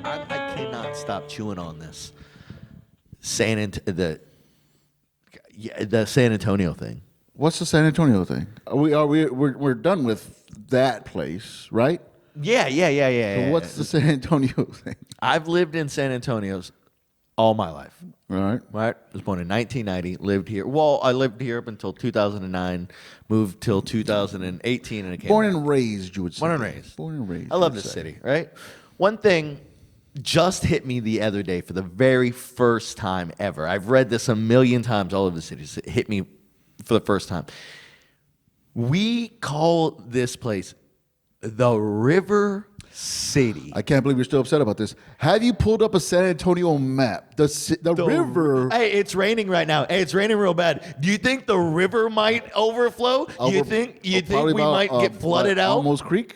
I cannot stop chewing on this. The San Antonio thing. What's the San Antonio thing? We're done with that place, right? Yeah. So what's the San Antonio thing? I've lived in San Antonio's all my life. Right. Right? I was born in 1990, lived here. Well, I lived here up until 2009, moved till 2018, and I came Born back. and raised, you would say. Born and raised. Born and raised. I love this city, right? One thing just hit me the other day for the very first time ever. I've read this a million times all over the cities. It hit me for the first time. We call this place the River City. I can't believe you're still upset about this. Have you pulled up a San Antonio map? The river. Hey, it's raining right now. Hey, it's raining real bad. Do you think the river might overflow? You think we might get flooded out?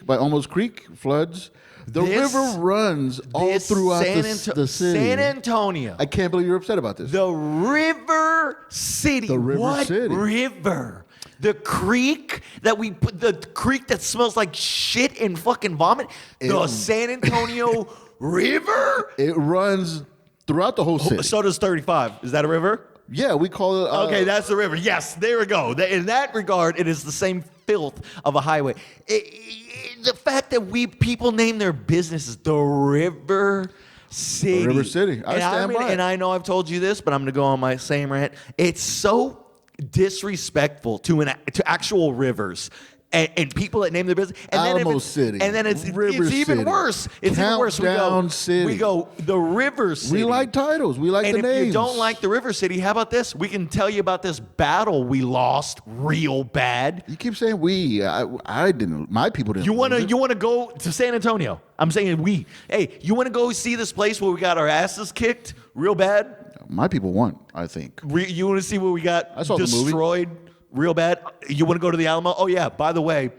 By Almost Creek floods. The river runs all throughout the city. San Antonio. I can't believe you're upset about this. The River City. The River what City. River? The creek that we put, the creek that smells like shit and fucking vomit. The San Antonio River. It runs throughout the whole city. So does 35. Is that a river? Yeah, we call it. Okay, that's the river. Yes, there we go. In that regard, it is the same filth of a highway. The fact that people name their businesses the River City. The River City. I stand by it. And I know I've told you this, but I'm going to go on my same rant. It's so disrespectful to actual rivers. And people that name their business, and Alamo City, and then it's River even City. Worse. It's even worse. Countdown City. We go the River City. We like titles. We like and the names. if you don't like the River City, how about this? We can tell you about this battle we lost real bad. You keep saying we. I didn't. My people didn't. You want to go to San Antonio? I'm saying we. Hey, you want to go see this place where we got our asses kicked real bad? My people won, I think. You want to see where we got I saw destroyed real bad? You want to go to the Alamo? Oh, yeah. By the way,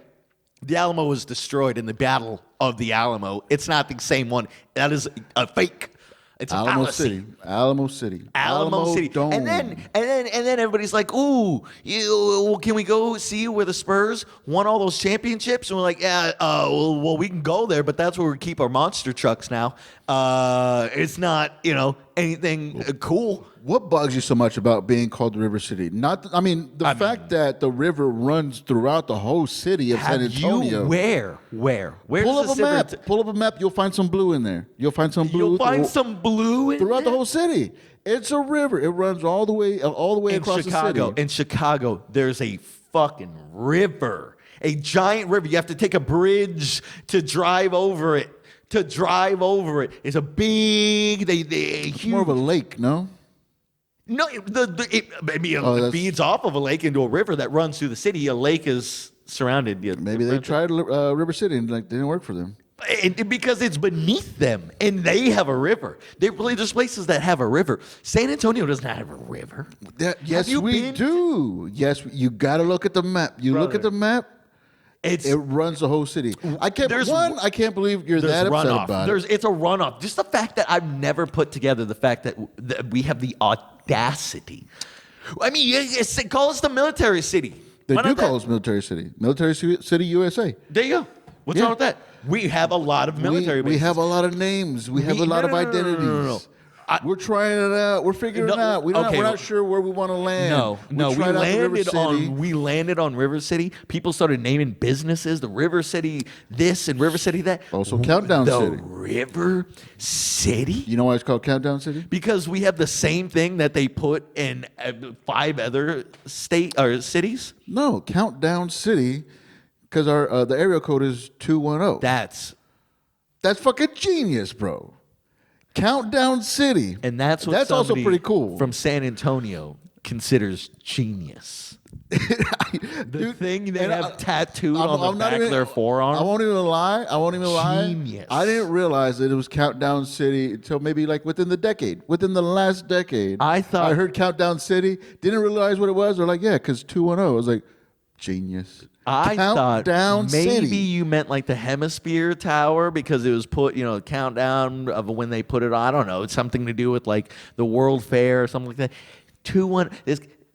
the Alamo was destroyed in the Battle of the Alamo. It's not the same one. That is a fake. It's a fallacy. Alamo City. Dome. And then everybody's like, "Ooh, can we go see where the Spurs won all those championships?" And we're like, "Yeah, well, we can go there, but that's where we keep our monster trucks now. It's not, anything cool." What bugs you so much about being called the River City? The fact that the river runs throughout the whole city of San Antonio. Where? Pull up a map. Pull up a map. You'll find some blue in there. You'll find some blue throughout the whole city. It's a river. It runs all the way across the city. In Chicago, there's a fucking river, a giant river. You have to take a bridge to drive over it. It's a big, It's more of a lake, no? No, it feeds off of a lake into a river that runs through the city. A lake is surrounded. Maybe they tried River City and it didn't work for them. Because it's beneath them, and they have a river. There's places that have a river. San Antonio doesn't have a river. Yes, we do. Yes, you got to look at the map. Look at the map. It runs the whole city. I can't believe you're that upset about it. It's a runoff. Just the fact that I've never put together the fact that we have the audacity. I mean, call us the military city. They do call us military city. Military City, USA. There you go. What's wrong with that? We have a lot of military bases. We have a lot of names. We have a lot of identities. No. We're trying it out. We're figuring it out. We're not sure where we want to land. We landed on River City. People started naming businesses, the River City this and River City that. Also Countdown City. The River City? You know why it's called Countdown City? Because we have the same thing that they put in 5 other cities? No, Countdown City, because the area code is 210. That's fucking genius, bro. Countdown City. And that's also pretty cool. From San Antonio considers genius. The thing they have tattooed on the back of their forearm. I won't even lie. Genius. I didn't realize that it was Countdown City until maybe like within the last decade. I heard Countdown City, didn't realize what it was. They're like, yeah, because 210. I was like, genius. I thought maybe you meant like the Hemisphere Tower because it was put, countdown of when they put it on. I don't know. It's something to do with like the World Fair or something like that.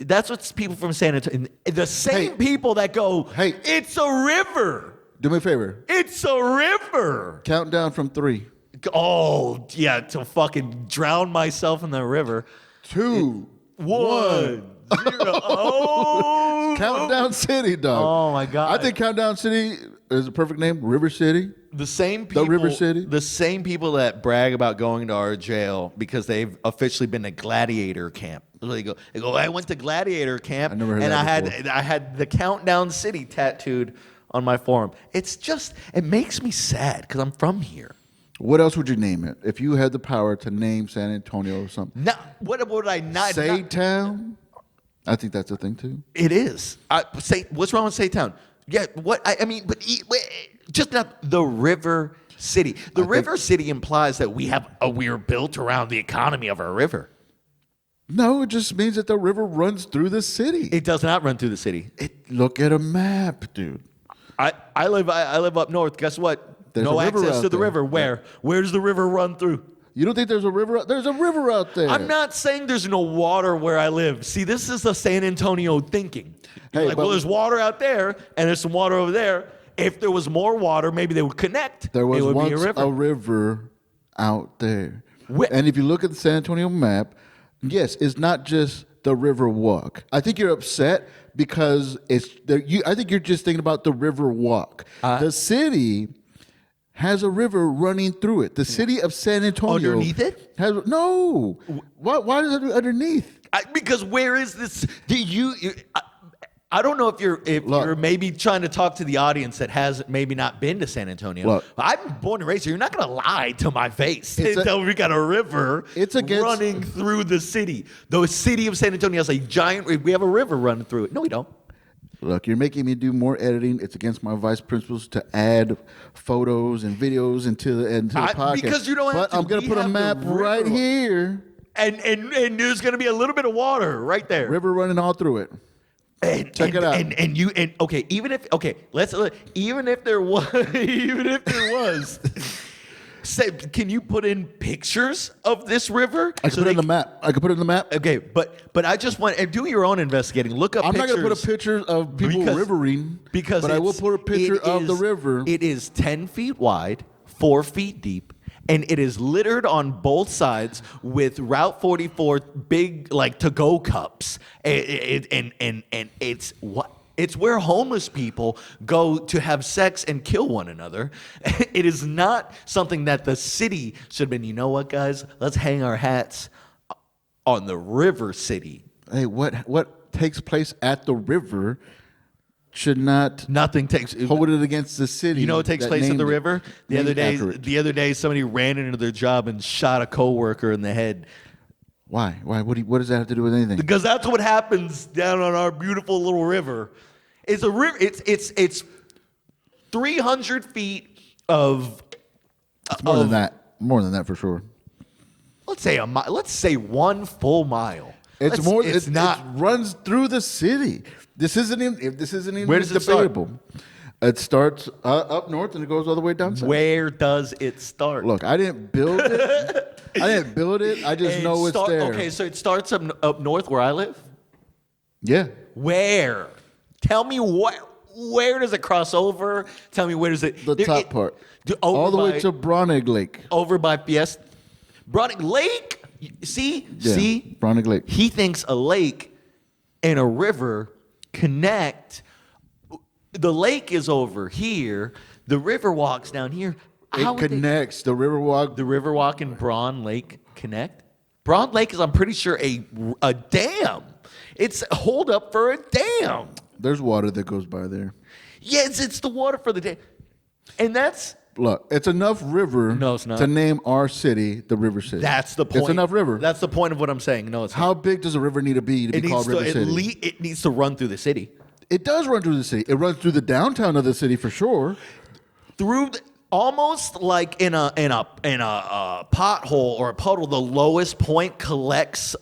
That's what people from San Antonio, the same people that go, hey, it's a river. Do me a favor. It's a river. Count down from 3. Oh, yeah, to fucking drown myself in the river. 2, 1, 0. Oh. Countdown City, dog. Oh, my God. I think Countdown City is a perfect name. River City. The same people, River City. The same people that brag about going to our jail because they've officially been to gladiator camp. They go, I went to gladiator camp, I never heard and that I had the Countdown City tattooed on my forearm. It's just, it makes me sad because I'm from here. What else would you name it if you had the power to name San Antonio or something? No, what would I not? Saytown? I think that's a thing too. It is. What's wrong with Saytown? Yeah, I mean, but just not the River City. The River City implies that we're built around the economy of our river. No, it just means that the river runs through the city. It does not run through the city. Look at a map, dude. I live up north. Guess what? There's no a river access out to the there. river. Where? Where does the river run through? You don't think there's a river? There's a river out there. I'm not saying there's no water where I live. See, this is the San Antonio thinking. You're like, well, there's water out there, and there's some water over there. If there was more water, maybe they would connect. There was it would once be a river out there. And if you look at the San Antonio map, yes, it's not just the river walk. I think you're upset because it's there. I think you're just thinking about the river walk. The city has a river running through it. The city of San Antonio underneath it has no. Why is it underneath? Because where is this? I don't know if you're maybe trying to talk to the audience that has maybe not been to San Antonio. Look, I'm born and raised here. You're not going to lie to my face and tell me we got a river running through the city. The city of San Antonio has a giant. We have a river running through it. No, we don't. Look, you're making me do more editing. It's against my vice principals to add photos and videos into the podcast. Because you don't have to. But I'm going to put a map right here. And there's going to be a little bit of water right there. River running all through it. Check it out. Even if there was, can you put in pictures of this river? I can put it in the map. Okay, but I just want do your own investigating. Look up. I'm pictures. not going to put a picture of people rivering, but I will put a picture of the river. It is 10 feet wide, 4 feet deep. And it is littered on both sides with Route 44 big like to-go cups. And it's where homeless people go to have sex and kill one another. It is not something that the city should have been. You know what, guys? Let's hang our hats on the River City. Hey, what takes place at the river should not hold it against the city. You know what takes place at the river? The other day, somebody ran into their job and shot a coworker in the head. Why? What does that have to do with anything? Because that's what happens down on our beautiful little river. It's a river. It's 300 feet of. It's more than that. More than that for sure. Let's say Let's say 1 full mile. It's more. It's not. It runs through the city. This isn't even Where does it debatable. It starts up north and it goes all the way down south. Where does it start? Look, I didn't build it. I just know it's there. Okay, so it starts up north where I live? Yeah. Where? Tell me where does it cross over? Tell me where does it... The top part. All the way to Bronig Lake. Over by Fiesta. Bronig Lake? See? Yeah, See? Bronig Lake. He thinks a lake and a river connect. The lake is over here. The river walks down here. It connects. The river walk and Braun Lake connect. Braun Lake is, I'm pretty sure, a dam. It's a hold up for a dam. There's water that goes by there. Yes, it's the water for the dam. And that's... Look, it's enough river no, it's not. to name our city the River City. That's the point. It's enough river. That's the point of what I'm saying. No, it's How not. big does a river need to be called River City? It needs to run through the city. It does run through the city. It runs through the downtown of the city for sure. Almost like in a pothole or a puddle, the lowest point collects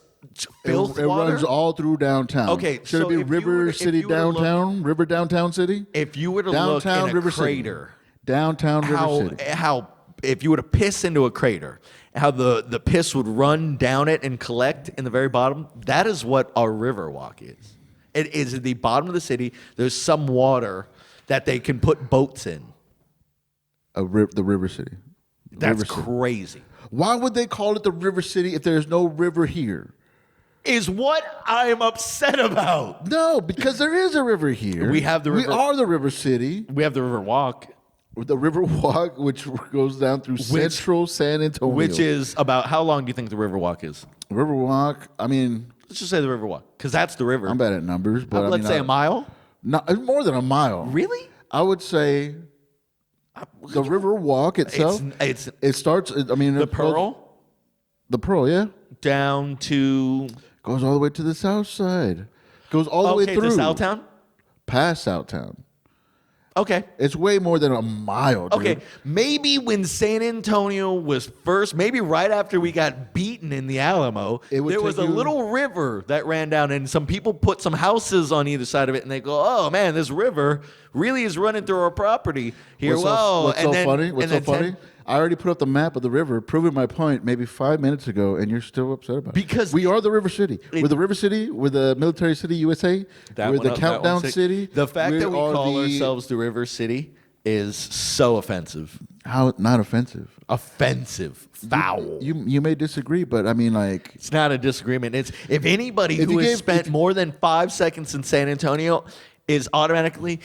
filth water. It runs all through downtown. Okay, should it be River City downtown? River downtown city? If you were to look in a crater, downtown River City. How if you were to piss into a crater how the piss would run down it and collect in the very bottom. That is what our river walk is. It is at the bottom of the city. There's some water that they can put boats in. The River City. That's crazy. Why would they call it the River City if there's no river here? Is what I am upset about. No, because there is a river here. We have the river. We are the River City. We have the river walk. The River Walk, which goes down through central San Antonio. Which is about, how long do you think the river walk is? River Walk, I mean... Let's just say the river walk, because that's the river. I'm bad at numbers, but let's say a mile? No, it's more than a mile. Really? I would say the River Walk itself, it starts, I mean... The Pearl? The Pearl, yeah. Down to... Goes all the way to the south side. Goes all the way through. Okay, to Southtown? Past Southtown. Okay. It's way more than a mile, dude. Okay, maybe when San Antonio was first, maybe right after we got beaten in the Alamo, there was a little river that ran down, and some people put some houses on either side of it, and they go, oh, man, this river really is running through our property here. What's so funny? I already put up the map of the river, proving my point maybe 5 minutes ago, and you're still upset about it. Because we are the River City. We're the River City. We're the Military City USA. We're the Countdown City. The fact that we call ourselves the River City is so offensive. How not offensive? Offensive. Foul. You may disagree, but I mean, like... It's not a disagreement. It's if anybody who has spent more than 5 seconds in San Antonio is automatically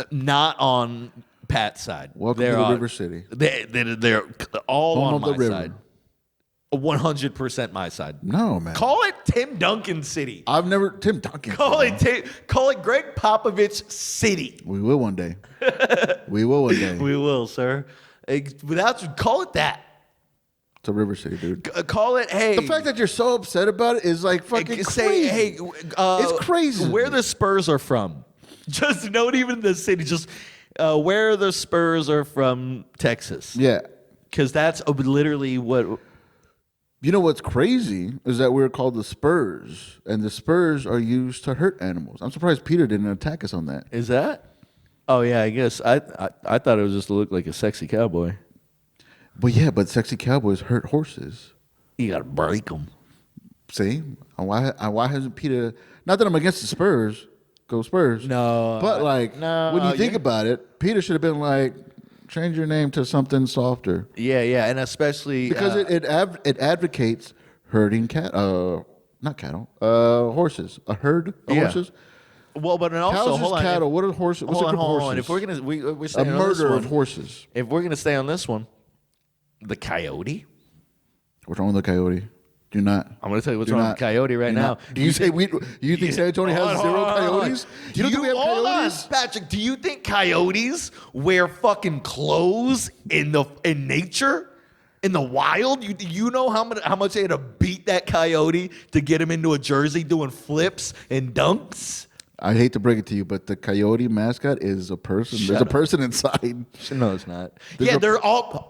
not on... Pat's side. Welcome to the River City. They're all Home on of my the river. side. 100% my side. No, man. Call it Tim Duncan City. I've never Tim Duncan. Call it Greg Popovich City. We will one day. We will one day. We will, sir. Call it that. It's a River City, dude. Call it, hey. The fact that you're so upset about it is like fucking crazy. Hey, it's crazy. Where the Spurs are from. Just not even the city. Just where the Spurs are from, Texas. Yeah. Because that's literally what... You know what's crazy is that we're called the Spurs, and the Spurs are used to hurt animals. I'm surprised Peter didn't attack us on that. Is that? Oh, yeah, I guess. I thought it was just to look like a sexy cowboy. But sexy cowboys hurt horses. You got to break them. See? Why hasn't Peter... Not that I'm against the Spurs. Go Spurs. No. But, when you think about it, Peter should have been like, change your name to something softer. Yeah, and especially... Because it advocates herding horses. A herd of horses. Well, but also, cows hold is on. cattle. What are horses? What's Hold a group of on. horses? If we're going to... We're a staying on this murder one. of horses. If we're going to stay on this one, the coyote... What's wrong with the coyote? Do not. I'm going to tell you what's wrong with the coyote right now. Do you think San Antonio has zero coyotes? Do you think we have coyotes? Patrick, do you think coyotes wear fucking clothes in nature? In the wild? You know how much they had to beat that coyote to get him into a jersey doing flips and dunks? I hate to break it to you, but the coyote mascot is a person. There's a person inside. No, it's not.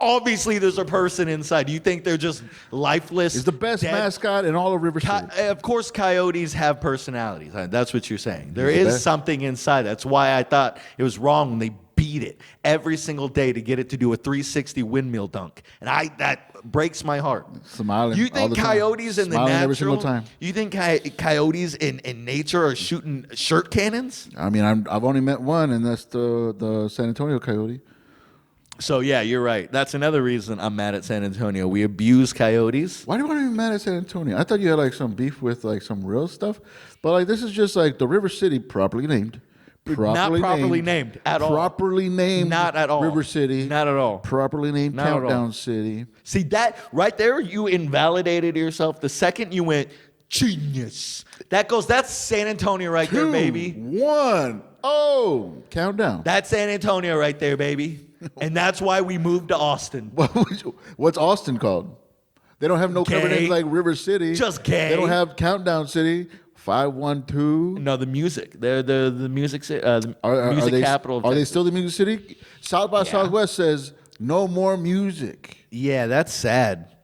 Obviously there's a person inside. Do you think they're just lifeless? It's the best mascot in all of River City. Of course, coyotes have personalities. That's what you're saying. There is something inside. That's why I thought it was wrong when they beat it every single day to get it to do a 360 windmill dunk. And that breaks my heart. Smiling. You think coyotes in the natural? Every single time. You think coyotes in nature are shooting shirt cannons? I mean, I've only met one, and that's the San Antonio coyote. So yeah, you're right. That's another reason I'm mad at San Antonio. We abuse coyotes. Why do you want to be mad at San Antonio? I thought you had some beef with some real stuff, but this is just the River City, properly named. Not properly named at all. Properly named. Not at all. River City. Not at all. Properly named Countdown City. See, that right there, you invalidated yourself the second you went, genius. That's San Antonio right there, baby. 1. Oh, countdown. That's San Antonio right there, baby. And that's why we moved to Austin. What's Austin called? They don't have no cover names like River City. Just gay. They don't have Countdown City. 512. No, the music. They're the music music capital. Are they still the music city? South by Southwest says no more music. Yeah, that's sad.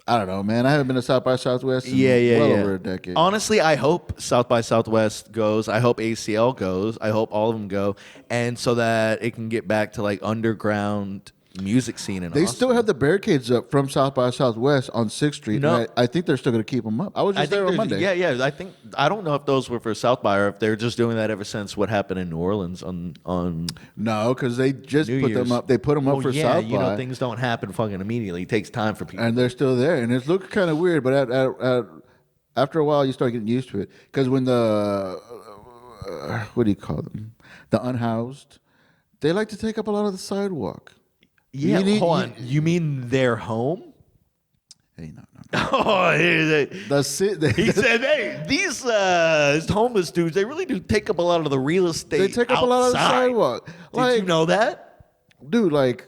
I don't know, man. I haven't been to South by Southwest in well over a decade. Honestly, I hope South by Southwest goes. I hope ACL goes. I hope all of them go, and so that it can get back to underground music scene in They Austin. still have the barricades up from South by Southwest on 6th Street. No. And I think they're still going to keep them up. I was just there on Monday. Yeah. I don't know if those were for South by or if they're just doing that ever since what happened in New Orleans on No, because they just New put Year's. them up. They put them up for South you by. know, things don't happen fucking immediately. It takes time for people. And they're still there. And it looked kind of weird, but after a while, you start getting used to it. Because when the, what do you call them? The unhoused, they like to take up a lot of the sidewalk. Yeah, hold on. You mean their home? Hey, no. Oh, He he said, "Hey, these homeless dudes, they really do take up a lot of the real estate. They take up a lot of the outside. sidewalk. Did you know that? Dude, like,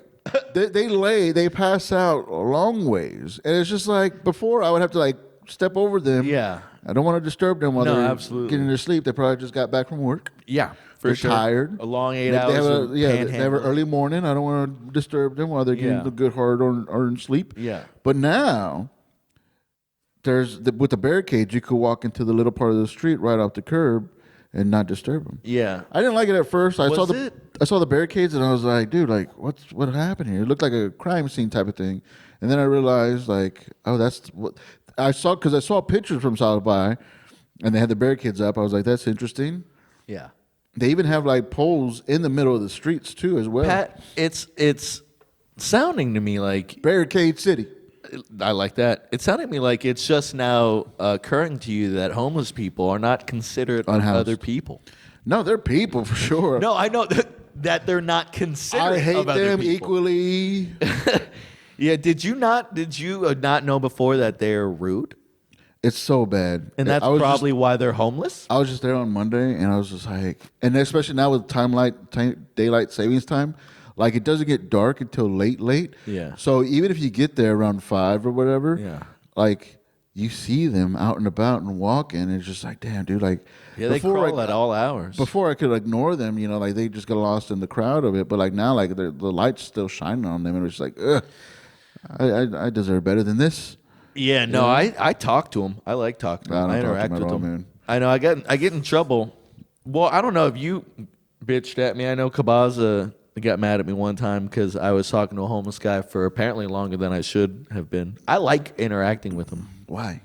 they pass out a long ways. And it's just like, before I would have to, like, step over them. Yeah. I don't want to disturb them while they're absolutely. getting their sleep. They probably just got back from work. Yeah, for They're sure. tired. A long 8 They hours. have of they have an panhandling. early morning. I don't want to disturb them while they're getting the good hard-earned sleep. Yeah. But now, with the barricades, you could walk into the little part of the street right off the curb and not disturb them. Yeah. I didn't like it at first. I saw Was the barricades and I was like, dude, like what happened here? It looked like a crime scene type of thing. And then I realized, like, oh, that's what I saw, because I saw pictures from South by, and they had the barricades up. I was like, that's interesting. Yeah. They even have like poles in the middle of the streets too, as well. Pat, it's sounding to me like Barricade City. I like that. It's sounding to me like it's just now occurring to you that homeless people are not considered Unhoused. other people. No, they're people for sure. No, I know that they're not considered. I hate of other them people. equally. Yeah, did you not know before that they're rude? It's so bad, And that's probably why they're homeless? I was just there on Monday, and I was just like, and especially now with daylight savings time, like it doesn't get dark until late. Yeah. So even if you get there around 5 or whatever, Yeah. like you see them out and about and walking, and it's just like, damn, dude, like Yeah, they crawl at all hours. Before I could ignore them, you know, like they just got lost in the crowd of it. But like now, like the light's still shining on them, and it's like, ugh, I deserve better than this. Yeah, no, I talk to them. I like talking to them. I don't talk to interact them with at all, them. man. I know I get in trouble. Well, I don't know if you bitched at me. I know Kabaza got mad at me one time because I was talking to a homeless guy for apparently longer than I should have been. I like interacting with him. Why?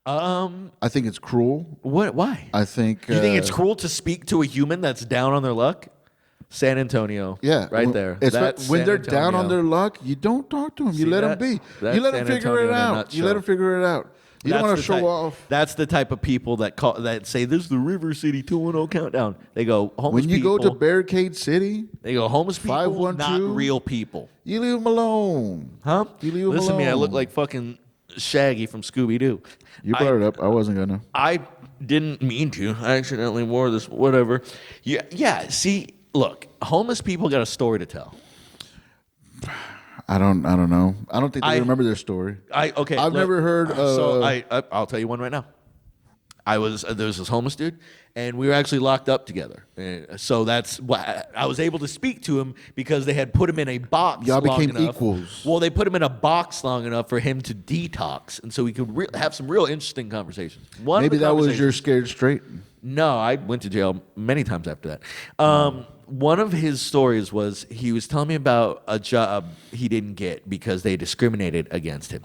I think it's cruel. What? Why? I think You think it's cruel to speak to a human that's down on their luck? San Antonio. Yeah, right there. It's That's when San they're down on Antonio. their luck, you don't talk to them. You See, let them that- be. that's You let San them figure Antonio it in a out. You nutshell. let them figure it out. You don't That's want the to show type- off. That's the type of people that say this is the River City 2-0 countdown. They go homeless When you people. go to Barricade City, They go homeless people, 512. not real people. you leave them alone. Huh? You leave 'em Listen to me, I alone. look like fucking Shaggy from Scooby Doo. You brought it up. I wasn't gonna. I didn't mean to. I accidentally wore this. Whatever. Yeah. See, look, homeless people got a story to tell. I don't know. I don't think they remember their story. I've never heard. So I'll tell you one right now. There was this homeless dude, and we were actually locked up together. So that's why I was able to speak to him because they had put him in a box. Y'all long became enough. equals. Well, they put him in a box long enough for him to detox, and so we could have some real interesting conversations. Maybe that was your scared straight. No, I went to jail many times after that. One of his stories was he was telling me about a job he didn't get because they discriminated against him.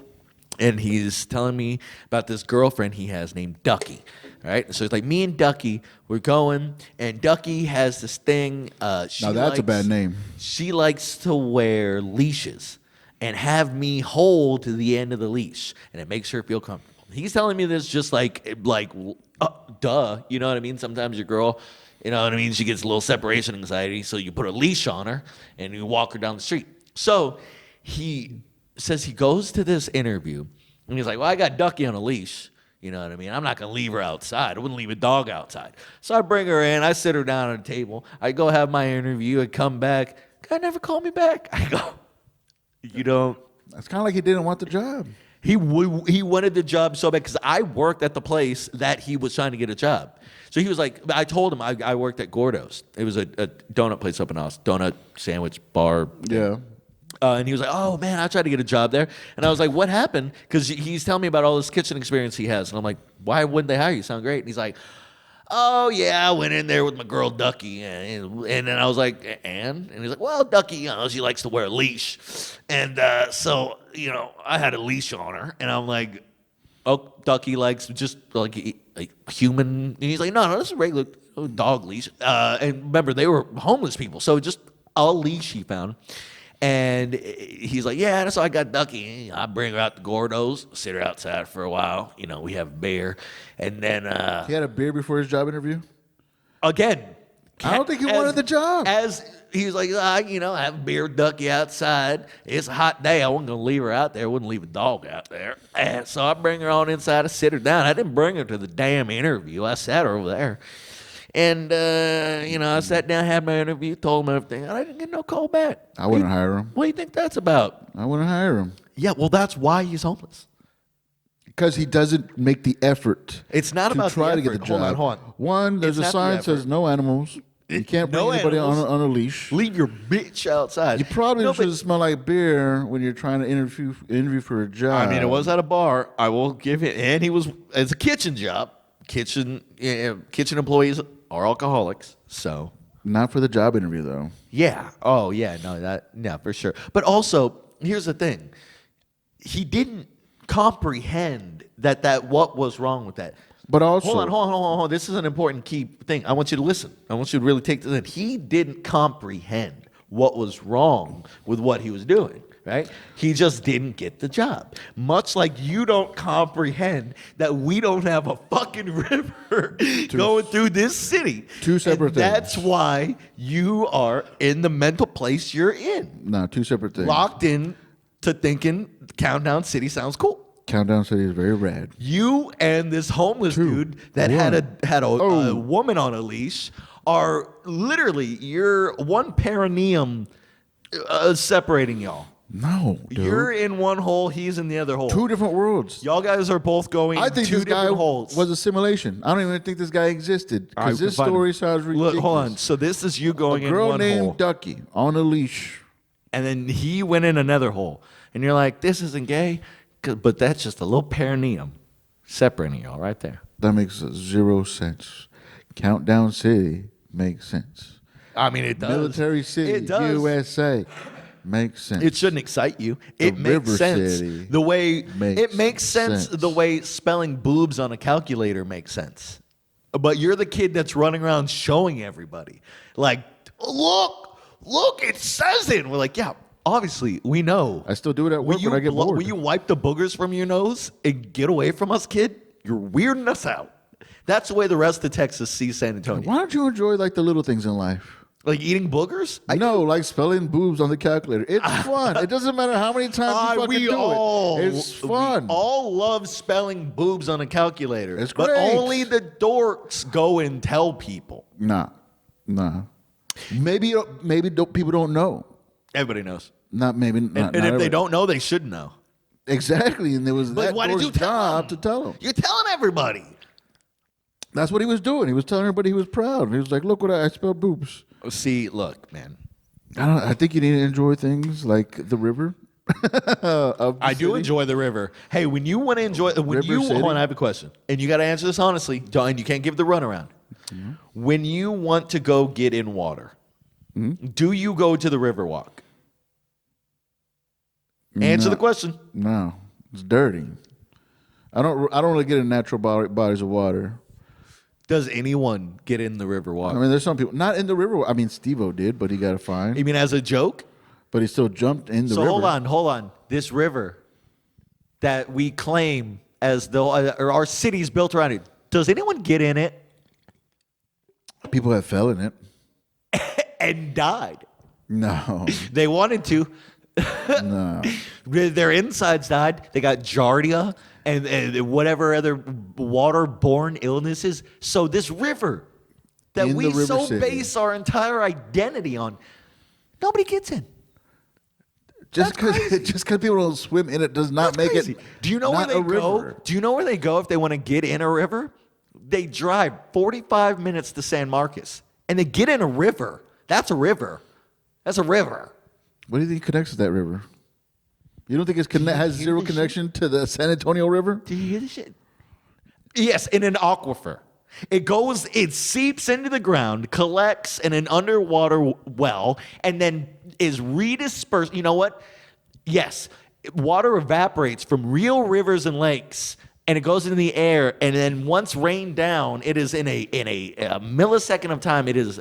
And he's telling me about this girlfriend he has named Ducky. All right? So it's like me and Ducky, we're going, and Ducky has this thing. Now that's a bad name. She likes to wear leashes and have me hold to the end of the leash, and it makes her feel comfortable. He's telling me this just like duh, you know what I mean? Sometimes your girl, you know what I mean, she gets a little separation anxiety, so you put a leash on her and you walk her down the street. So he says he goes to this interview and he's like, well, I got Ducky on a leash. You know what I mean? I'm not going to leave her outside. I wouldn't leave a dog outside. So I bring her in. I sit her down at a table. I go have my interview. I come back. Guy never called me back. I go, you don't. That's kind of like he didn't want the job. He wanted the job so bad because I worked at the place that he was trying to get a job. So he was like, I told him I worked at Gordo's. It was a donut place up in Austin, donut sandwich bar. Yeah. And he was like, oh, man, I tried to get a job there. And I was like, what happened? Because he's telling me about all this kitchen experience he has. And I'm like, why wouldn't they hire you? You sound great. And he's like, oh, yeah, I went in there with my girl Ducky. And then I was like, and he's like, well, Ducky, she likes to wear a leash. And so, I had a leash on her. And I'm like, oh, Ducky likes just like a human. And he's like, no, this is a regular dog leash. And remember, they were homeless people. So just a leash he found. And he's like, yeah, so I got Ducky. I bring her out to Gordo's, sit her outside for a while. We have a beer. And then... he had a beer before his job interview? Again. I don't think he wanted the job. As he's like, I have a beer with Ducky outside. It's a hot day. I wasn't going to leave her out there. I wouldn't leave a dog out there. And so I bring her on inside. I sit her down. I didn't bring her to the damn interview. I sat her over there. And, I sat down, had my interview, told him everything, and I didn't get no call back. I wouldn't hire him. What do you think that's about? I wouldn't hire him. Yeah, well, that's why he's homeless. Because he doesn't make the effort. It's not about try the to get the effort. job. Hold on. One, there's a sign that says no animals. You can't bring anybody on a leash. Leave your bitch outside. You probably should smell like beer when you're trying to interview for a job. I mean, it was at a bar. I will give it. And it's a kitchen job. Kitchen employees are alcoholics, so. Not for the job interview, though. Yeah. Oh, yeah. No, for sure. But also, here's the thing. He didn't comprehend that what was wrong with that. But also, hold on. This is an important key thing. I want you to listen. I want you to really take this in. He didn't comprehend what was wrong with what he was doing, right? He just didn't get the job. Much like you don't comprehend that we don't have a fucking river going through this city. Two separate things. That's why you are in the mental place you're in. No, two separate things. Locked in to thinking Countdown City sounds cool. Countdown City is very rad. You and this homeless dude that had a woman on a leash are literally you're one perineum separating y'all. No, dude. You're in one hole, he's in the other hole. Two different worlds. Y'all guys are both going I think two this guy different holes. was a simulation. I don't even think this guy existed because this story sounds ridiculous. Look, hold on. So this is you going in one hole. A girl named Ducky on a leash. And then he went in another hole. And you're like, this isn't gay. But that's just a little perineum separating y'all right there. That makes zero sense. Countdown City makes sense. I mean, it does. Military City, it does. USA, makes sense. It shouldn't excite you. It makes sense. The way it makes sense. The way spelling boobs on a calculator makes sense. But you're the kid that's running around showing everybody, like, look, it says it. And we're like, yeah. Obviously, we know. I still do it at work when I get bored. Will you wipe the boogers from your nose and get away from us, kid? You're weirding us out. That's the way the rest of Texas sees San Antonio. Why don't you enjoy like the little things in life? Like eating boogers? Like spelling boobs on the calculator. It's fun. It doesn't matter how many times you fucking do it. It's fun. We all love spelling boobs on a calculator. It's great. But only the dorks go and tell people. Nah. Maybe people don't know. Everybody knows. And if they don't know, they should know. Exactly. And there was but that why did you job to tell them. You're telling everybody. That's what he was doing. He was telling everybody he was proud. He was like, look what I spelled boobs. See, look, man. I think you need to enjoy things like the river. I do enjoy the river. Hey, when you want to enjoy, hold on, I have a question, and you got to answer this honestly, and you can't give the runaround. Mm-hmm. When you want to go get in water, do you go to the river walk? Answer the question. No, it's dirty. I don't really get in natural bodies of water. Does anyone get in the river walk? I mean, there's some people not in the river. I mean, Steve-O did, but he got a fine. You mean as a joke? But he still jumped in the river. So hold on. This river that we claim as though our city's built around it. Does anyone get in it? People have fell in it and died. No, they wanted to. No, their insides died. They got giardia and whatever other waterborne illnesses. So this river that we so base our entire identity on, nobody gets in. Just because people don't swim in it does not make it. Do you know where they go? Do you know where they go if they want to get in a river? They drive 45 minutes to San Marcos and they get in a river. That's a river. That's a river. What do you think connects to that river? You don't think it has zero connection to the San Antonio River? Do you hear this shit? Yes, in an aquifer. It seeps into the ground, collects in an underwater well, and then is redispersed. You know what? Yes, water evaporates from real rivers and lakes, and it goes into the air. And then once rained down, it is in a millisecond of time. It is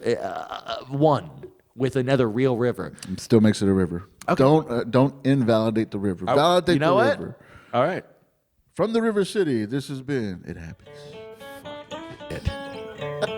one with another real river. It still makes it a river. Okay. Don't invalidate the river. Validate you know the what? river. All right. From the River City, this has been It Happens. It.